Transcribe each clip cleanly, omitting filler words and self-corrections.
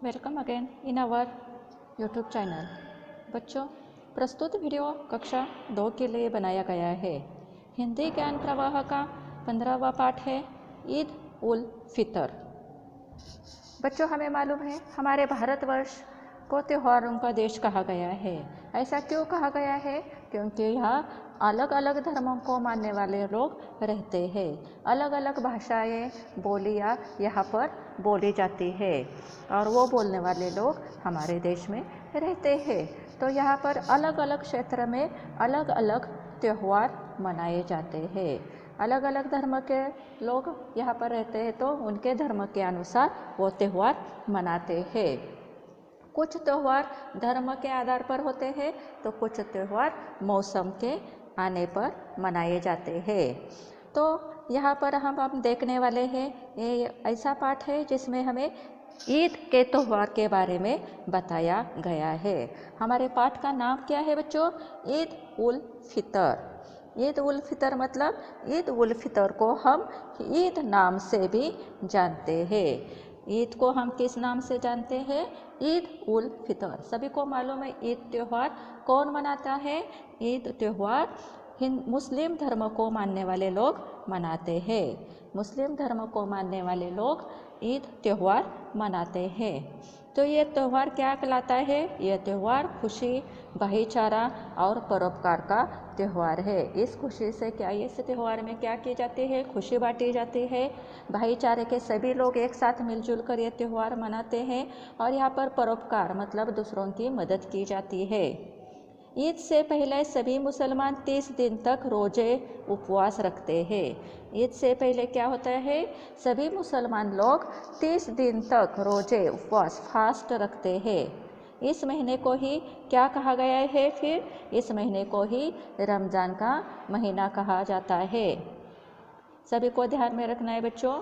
Welcome again in our YouTube channel. बच्चों, प्रस्तुत video कक्षा 2 के लिए बनाया गया है। हिंदी ज्ञान प्रवाह का 15वां पाठ है ईद उल फितर। बच्चों, हमें मालूम है हमारे भारतवर्ष को त्योहारों का देश कहा गया है। ऐसा क्यों कहा गया है? क्योंकि यहाँ अलग अलग धर्मों को मानने वाले लोग रहते हैं। अलग अलग भाषाएं, बोलियाँ यहाँ पर बोली जाती है और वो बोलने वाले लोग हमारे देश में रहते हैं। तो यहाँ पर अलग अलग क्षेत्र में अलग अलग त्यौहार मनाए जाते हैं। अलग अलग धर्म के लोग यहाँ पर रहते हैं तो उनके धर्म के अनुसार वो त्यौहार मनाते हैं। कुछ त्यौहार धर्म के आधार पर होते हैं तो कुछ त्यौहार मौसम के आने पर मनाए जाते हैं। तो यहाँ पर हम देखने वाले हैं ये ऐसा पाठ है जिसमें हमें ईद के त्यौहार के बारे में बताया गया है। हमारे पाठ का नाम क्या है बच्चों? ईद उल फितर। ईद उल फितर मतलब ईद उल फितर को हम ईद नाम से भी जानते हैं। ईद को हम किस नाम से जानते हैं? ईद उल फितर। सभी को मालूम है ईद त्यौहार कौन मनाता है? ईद त्यौहार मुस्लिम धर्म को मानने वाले लोग मनाते हैं। मुस्लिम धर्म को मानने वाले लोग ईद त्यौहार मनाते हैं। तो ये त्यौहार क्या कहलाता है? यह त्यौहार खुशी, भाईचारा और परोपकार का त्यौहार है। इस खुशी से इस त्यौहार में क्या की जाती है? खुशी बांटी जाती है। भाईचारे के सभी लोग एक साथ मिलजुल कर ये त्यौहार मनाते हैं और यहाँ पर परोपकार मतलब दूसरों की मदद की जाती है। ईद से पहले सभी मुसलमान 30 दिन तक रोजे उपवास रखते हैं। ईद से पहले क्या होता है? सभी मुसलमान लोग 30 दिन तक रोजे उपवास फास्ट रखते हैं। इस महीने को ही क्या कहा गया है? फिर इस महीने को ही रमज़ान का महीना कहा जाता है। सभी को ध्यान में रखना है बच्चों।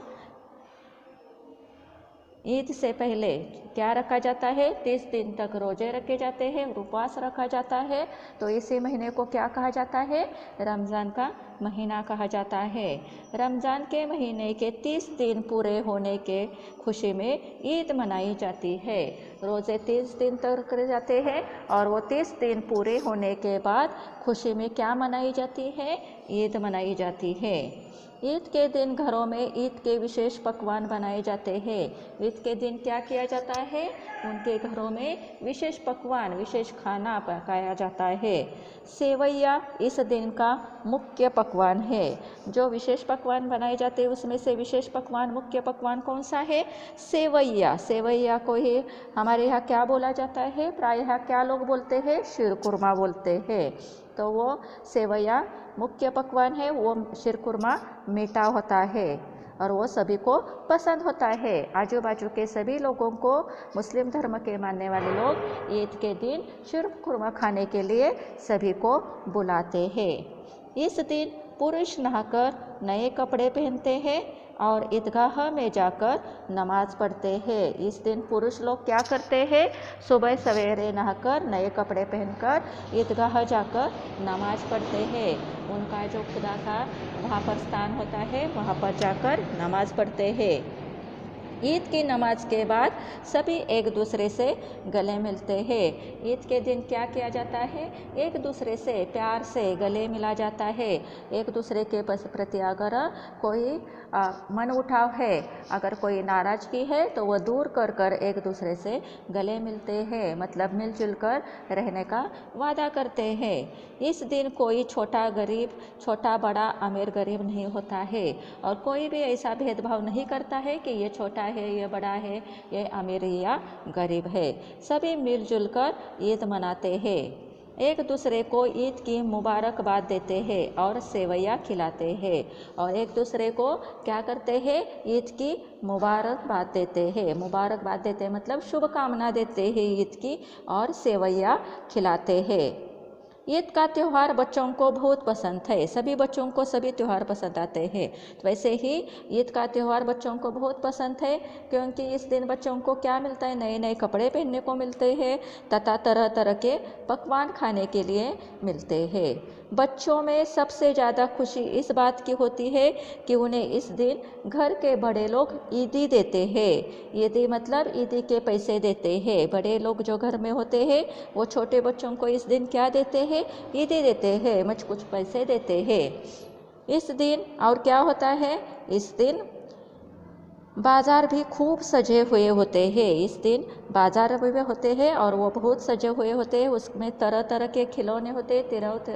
ईद से पहले क्या रखा जाता है? 30 दिन तक रोजे रखे जाते हैं, उपवास रखा जाता है। तो इसी महीने को क्या कहा जाता है? रमज़ान का महीना कहा जाता है। रमज़ान के महीने के 30 दिन पूरे होने के खुशी में ईद मनाई जाती है। रोज़े 30 दिन तक करे जाते हैं और वो 30 दिन पूरे होने के बाद खुशी में क्या मनाई जाती है? ईद मनाई जाती है। ईद के दिन घरों में ईद के विशेष पकवान बनाए जाते हैं। ईद के दिन क्या किया जाता है? उनके घरों में विशेष पकवान, विशेष खाना पकाया जाता है। सेवैया इस दिन का मुख्य पकवान है। जो विशेष पकवान बनाए जाते हैं उसमें से विशेष पकवान, मुख्य पकवान कौन सा है? सेवैया। सेवैया को ही हमारे यहाँ क्या बोला जाता है? प्रायः क्या लोग बोलते हैं? शीरकुरमा बोलते हैं। तो वो सेवैया मुख्य पकवान है। वो शीरकुरमा मीठा होता है और वो सभी को पसंद होता है। आजू बाजू के सभी लोगों को, मुस्लिम धर्म के मानने वाले लोग ईद के दिन शीरकुरमा खाने के लिए सभी को बुलाते हैं। इस दिन पुरुष नहाकर नए कपड़े पहनते हैं और ईदगाह में जाकर नमाज पढ़ते हैं। इस दिन पुरुष लोग क्या करते हैं? सुबह सवेरे नहाकर नए कपड़े पहनकर ईदगाह जाकर नमाज पढ़ते हैं। उनका जो खुदा का वहाँ पर स्थान होता है वहाँ पर जाकर नमाज पढ़ते हैं। ईद की नमाज के बाद सभी एक दूसरे से गले मिलते हैं। ईद के दिन क्या किया जाता है? एक दूसरे से प्यार से गले मिला जाता है। एक दूसरे के प्रति अगर कोई मन उठाव है, अगर कोई नाराज़गी है तो वह दूर कर कर एक दूसरे से गले मिलते हैं, मतलब मिलजुल कर रहने का वादा करते हैं। इस दिन कोई छोटा गरीब, छोटा बड़ा, अमीर गरीब नहीं होता है और कोई भी ऐसा भेदभाव नहीं करता है कि ये छोटा है, ये बड़ा है, ये अमीर या गरीब है। सभी मिलजुल कर ईद मनाते हैं। एक दूसरे को ईद की मुबारकबाद देते हैं और सेवैया खिलाते हैं और एक दूसरे को क्या करते हैं? ईद की मुबारकबाद देते हैं। मुबारकबाद देते हैं मतलब शुभकामना देते हैं ईद की और सेवैया खिलाते हैं। ईद का त्यौहार बच्चों को बहुत पसंद है, सभी बच्चों को सभी त्यौहार पसंद आते हैं। तो वैसे ही ईद का त्यौहार बच्चों को बहुत पसंद है, क्योंकि इस दिन बच्चों को क्या मिलता है, नए नए कपड़े पहनने को मिलते हैं तथा तरह तरह के पकवान खाने के लिए मिलते हैं। बच्चों में सबसे ज़्यादा खुशी इस बात की होती है कि उन्हें इस दिन घर के बड़े लोग ईदी देते हैं। ईदी मतलब ईदी के पैसे देते हैं। बड़े लोग जो घर में होते हैं वो छोटे बच्चों को इस दिन क्या देते हैं, ईदी देते हैं, कुछ पैसे देते हैं इस दिन। और क्या होता है, इस दिन बाज़ार भी खूब सजे हुए होते हैं। इस दिन बाज़ार भी होते हैं और वो बहुत सजे हुए होते हैं, उसमें तरह तरह के खिलौने होते हैं,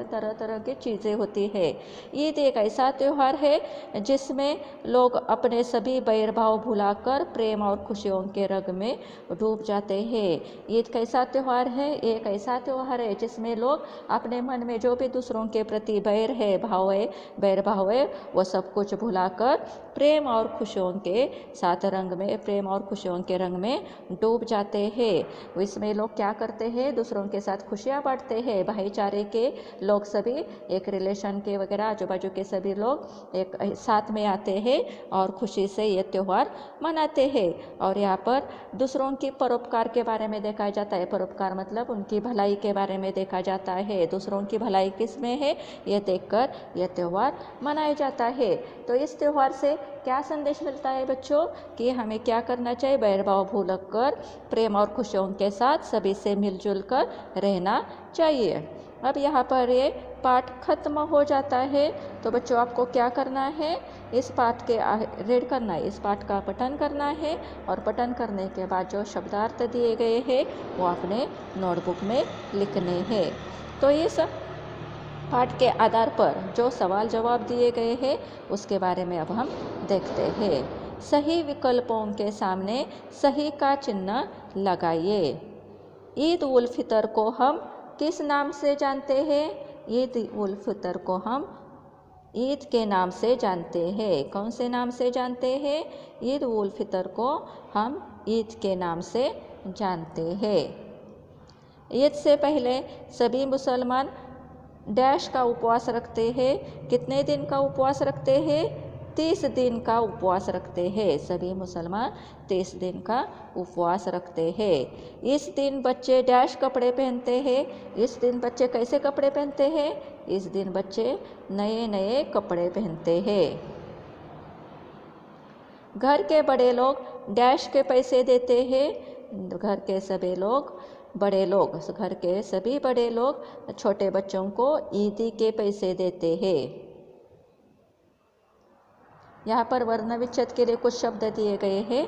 तरह तरह की चीज़ें होती है। ईद एक ऐसा त्यौहार है जिसमें लोग अपने सभी बैर भाव भुलाकर प्रेम और खुशियों के रंग में डूब जाते हैं। ईद कैसा त्यौहार है, एक ऐसा त्यौहार है जिसमें लोग अपने मन में जो भी दूसरों के प्रति बैर भाव है वो सब कुछ भुलाकर प्रेम और खुशियों के साथ प्रेम और खुशियों के रंग में डूब जाते हैं। इसमें लोग क्या करते हैं, दूसरों के साथ खुशियाँ बांटते हैं। भाईचारे के लोग सभी, एक रिलेशन के वगैरह आजू बाजू के सभी लोग एक साथ में आते हैं और खुशी से ये त्यौहार मनाते हैं। और यहाँ पर दूसरों की परोपकार के बारे में देखा जाता है। परोपकार मतलब उनकी भलाई के बारे में देखा जाता है। दूसरों की भलाई किस में है, ये देखकर यह त्यौहार मनाया जाता है। तो इस त्यौहार से क्या संदेश मिलता है बच्चों, कि हमें क्या करना चाहिए, बैरभाव भूलकर प्रेम और खुशियों के साथ सभी से मिलजुल कर रहना चाहिए। अब यहाँ पर ये पाठ खत्म हो जाता है। तो बच्चों आपको क्या करना है, इस पाठ के रीड करना है, इस पाठ का पठन करना है और पठन करने के बाद जो शब्दार्थ दिए गए हैं वो अपने नोटबुक में लिखने हैं। तो इस पाठ के आधार पर जो सवाल जवाब दिए गए हैं उसके बारे में अब हम देखते हैं। सही विकल्पों के सामने सही का चिन्ह लगाइए। ईद उल फितर को हम किस नाम से जानते हैं, ईद उल फितर को हम ईद के नाम से जानते हैं। कौन से नाम से जानते हैं, ईद उल फितर को हम ईद के नाम से जानते हैं। ईद से पहले सभी मुसलमान डैश का उपवास रखते हैं। कितने दिन का उपवास रखते हैं, 30 दिन का उपवास रखते हैं। सभी मुसलमान 30 दिन का उपवास रखते हैं। इस दिन बच्चे डैश कपड़े पहनते हैं। इस दिन बच्चे कैसे कपड़े पहनते हैं, इस दिन बच्चे नए नए कपड़े पहनते हैं। घर के बड़े लोग डैश के पैसे देते हैं। घर के सभी लोग घर के सभी बड़े लोग छोटे बच्चों को ईदी के पैसे देते हैं। यहाँ पर वर्ण विच्छेद के लिए कुछ शब्द दिए गए हैं,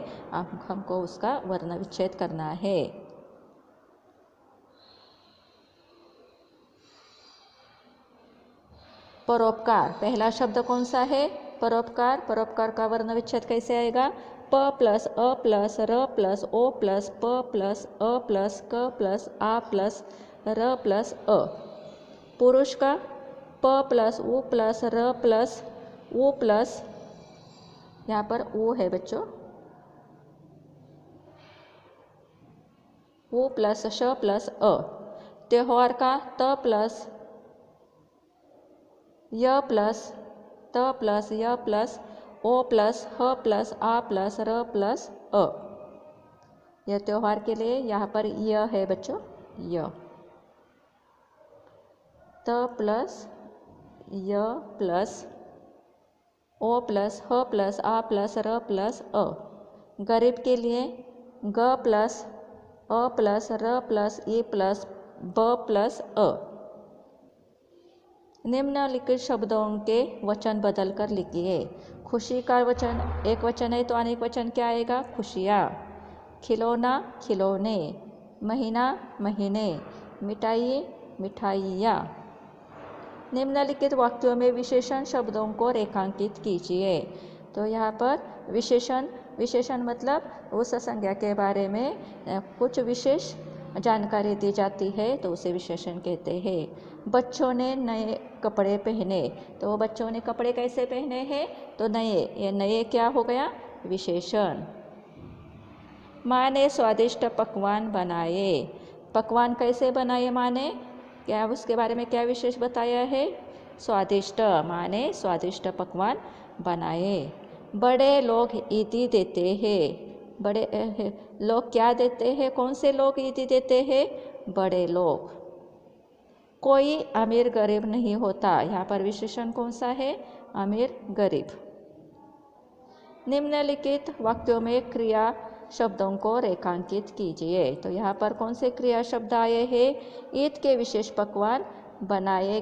हमको उसका वर्ण विच्छेद करना है। परोपकार, पहला शब्द कौन सा है, परोपकार। परोपकार का वर्ण विच्छेद कैसे आएगा, प प्लस अ प्लस र प्लस ओ प्लस प प्लस अ प्लस क प्लस आ प्लस र प्लस अ। पुरुष का प प्लस उ प्लस र प्लस उ प्लस, यहाँ पर उ है बच्चों, उ प्लस श प्लस अ। त्योहार का त प्लस य प्लस त प्लस य प्लस ओ प्लस ह प्लस आ प्लस र प्लस अ। यह त्योहार के लिए यहाँ पर य है बच्चों, य। त प्लस य प्लस ओ प्लस ह प्लस आ प्लस र प्लस अ। गरीब के लिए ग प्लस अ प्लस र प्लस ई प्लस ब प्लस अ। निम्नलिखित शब्दों के वचन बदल कर लिखिए। खुशी का वचन एक वचन है तो अनेक वचन क्या आएगा, खुशियाँ। खिलौना खिलौने, महीना महीने, मिठाई मिठाइयाँ। निम्नलिखित वाक्यों में विशेषण शब्दों को रेखांकित कीजिए। तो यहाँ पर विशेषण मतलब उस संज्ञा के बारे में कुछ विशेष जानकारी दी जाती है तो उसे विशेषण कहते हैं। बच्चों ने नए कपड़े पहने, तो बच्चों ने कपड़े कैसे पहने हैं, तो नए, ये नए क्या हो गया, विशेषण। माँ ने स्वादिष्ट पकवान बनाए, पकवान कैसे बनाए माँ ने, क्या उसके बारे में क्या विशेष बताया है? स्वादिष्ट माने स्वादिष्ट पकवान बनाए। बड़े लोग ईदी देते हैं। बड़े लोग क्या देते हैं? कौन से लोग ईदी देते हैं? बड़े लोग। कोई अमीर गरीब नहीं होता। यहाँ पर विशेषण कौन सा है? अमीर गरीब। निम्नलिखित वाक्यों में क्रिया शब्दों को रेखांकित कीजिए। तो यहाँ पर कौन से क्रिया शब्द आए हैं? ईद के विशेष पकवान बनाए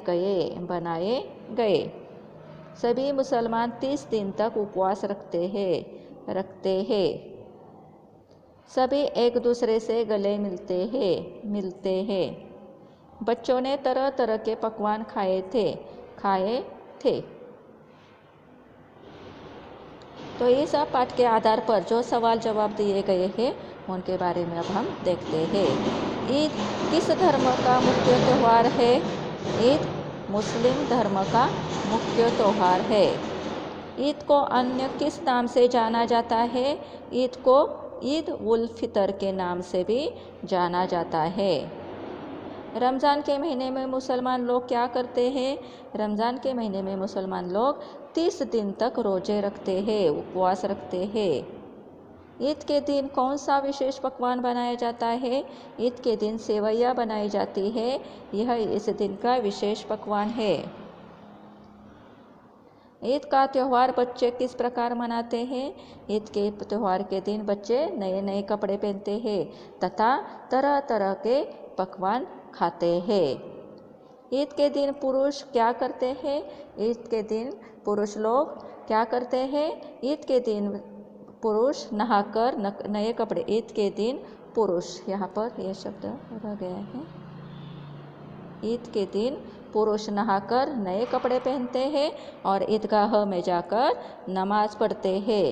गए। सभी मुसलमान 30 दिन तक उपवास रखते हैं। सभी एक दूसरे से गले मिलते हैं। बच्चों ने तरह तरह के पकवान खाए थे। तो इस पाठ के आधार पर जो सवाल जवाब दिए गए हैं उनके बारे में अब हम देखते हैं। ईद किस धर्म का मुख्य त्यौहार है? ईद मुस्लिम धर्म का मुख्य त्यौहार है। ईद को अन्य किस नाम से जाना जाता है? ईद को ईद उल फितर के नाम से भी जाना जाता है। रमज़ान के महीने में मुसलमान लोग क्या करते हैं? रमज़ान के महीने में मुसलमान लोग 30 दिन तक रोजे रखते हैं, उपवास रखते हैं। ईद के दिन कौन सा विशेष पकवान बनाया जाता है? ईद के दिन सेवैयाँ बनाई जाती है। यह इस दिन का विशेष पकवान है। ईद का त्यौहार बच्चे किस प्रकार मनाते हैं? ईद के त्यौहार के दिन बच्चे नए नए कपड़े पहनते हैं तथा तरह तरह के पकवान खाते हैं। ईद के दिन पुरुष क्या करते हैं? ईद के दिन पुरुष लोग क्या करते हैं? ईद के दिन पुरुष नहाकर नए कपड़े। ईद के दिन पुरुष, यहाँ पर यह शब्द रह गया है। ईद के दिन पुरुष नहाकर नए कपड़े पहनते हैं और ईदगाह में जाकर नमाज पढ़ते हैं।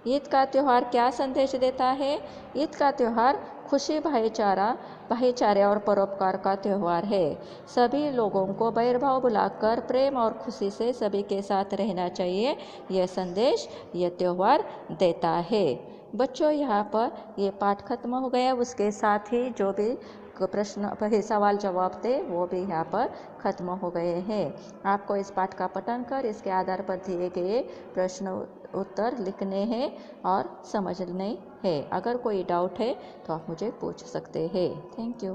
ईद का त्यौहार क्या संदेश देता है? ईद का त्यौहार खुशी, भाईचारे और परोपकार का त्यौहार है। सभी लोगों को बैरभाव भुलाकर प्रेम और खुशी से सभी के साथ रहना चाहिए, यह संदेश यह त्यौहार देता है। बच्चों, यहाँ पर ये पाठ खत्म हो गया। उसके साथ ही जो भी प्रश्न सवाल जवाब थे वो भी यहाँ पर खत्म हो गए हैं। आपको इस पाठ का पठन कर इसके आधार पर दिए गए प्रश्न उत्तर लिखने हैं और समझने हैं। अगर कोई डाउट है तो आप मुझे पूछ सकते हैं। Thank you.